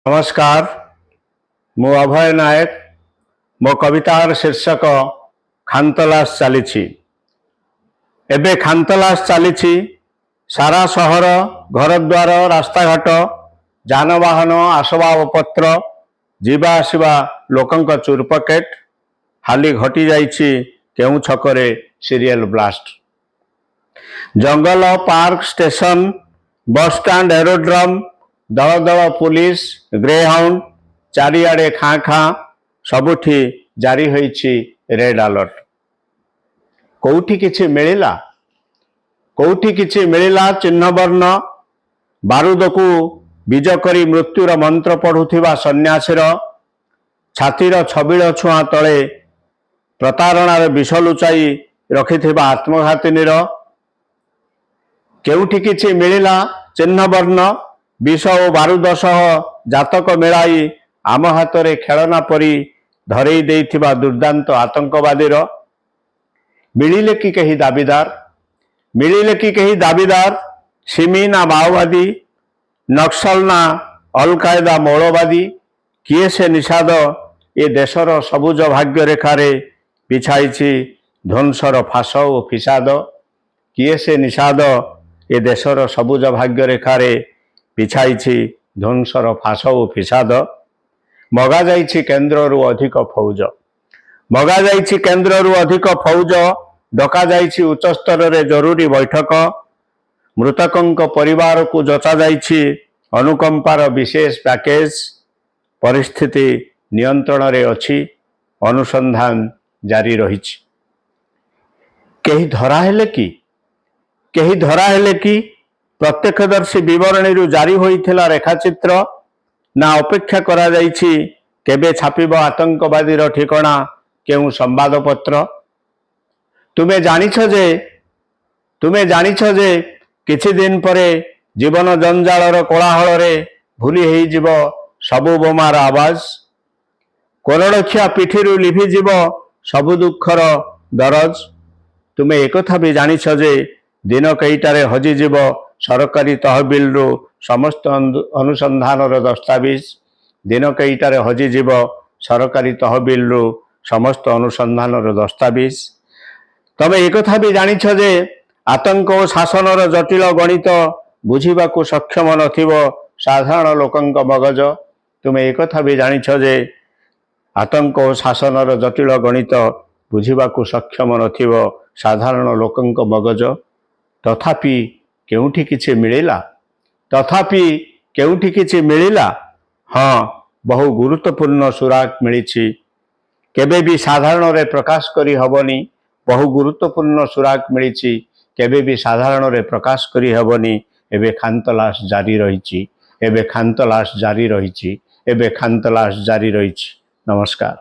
नमस्कार मु अभय नायक मो कवितार शीर्षक खानतलाश चली एबे खानतलाश चली सारा सहर घर द्वार रास्ताघाट जानवाहन आसबाबपत्र जीवा आसवा लोकंक चुरपकेट हाली घटी जाइछि केउ छकरे सीरियल ब्लास्ट जंगल park station bus stand aerodrome दल दल पुलिस ग्रेहाउंड चारिआडे खाँ खाँ सबुठी जारी होइछि रेड अलर्ट। कोउठी किछि मिलिला चिन्ह वर्ण बारूद को बीज करी मृत्युर मंत्र पढ़ुथिबा सन्यासीर छातीर छबिल छुआ तले प्रतारणार विष लुचाई रखिथिबा आत्मघातिनीर केउठी किछि मिलिला चिन्ह वर्ण विष और बारूद सह जातक मेलाई आम हाथ में खेलना परी धरई देइथिबा दुर्दांत आतंकवादीर मिलिले कि कहीं दाबीदार सिमी ना माओवादी नक्सल ना अल कायदा मौलवादी किए से निषाद ए देशर सबुज भाग्य रेखार बिछाई ध्वंसर फास और फिसाद किए से निषाद ए देशर सबुज भाग्य रेखार बिछाई ध्वंसर फास और फिसाद मगा जाइछि केन्द्ररू अधिक फौज डका जाइछि उच्च स्तर रे जरूरी बैठक मृतकों परिवार को जचा जाइछि अनुकंपार विशेष पैकेज परिस्थिति नियंत्रण रे अछि अनुसंधान जारी रहिछि। केही धरा हेले कि प्रत्यक्षदर्शी विवरणी जारी होइथिला रेखाचित्र ना अपेक्षा करा जाइछि केबे छापिब आतंकवादीर ठिकाना केउ संवादपत्र। तुमे जानिछ जे किछि दिन परे जीवन जंजालर कोलाहल रे भूली हेइ जीव सबु बोमार आवाज कोरड़खिया पिठिरु लिभि जीव सबु दुखर दरज। तुमे एकथा भी जानिछ जे दिन कईटारे हजि जीव सरकारी तहबिल रु समस्त अनुसंधान दस्तावेज दिन कईटारे हजिजीव सरकारी तहबिल रु समस्त अनुसंधान दस्तावेज। तमे एकथा भी जानिछ जे आतंक और शासन जटिल गणित बुझिबाकू सक्षम नथिबो साधारण लोकंक मगज। तुमे एकथा भी जानिछ जे आतंक और शासन जटिल गणित बुझिबाकू सक्षम नथिबो साधारण लोकंक मगज। तथापि केउठी किछि मिलिला हाँ बहु गुरुत्वपूर्ण सुराग मिलिछि केबे भी साधारण रे प्रकाश करी हबनी बहु गुरुत्वपूर्ण सुराग मिलिछि केबे भी साधारण रे प्रकाश करी हबनी। एबे खानतलाश जारी रहिछि नमस्कार।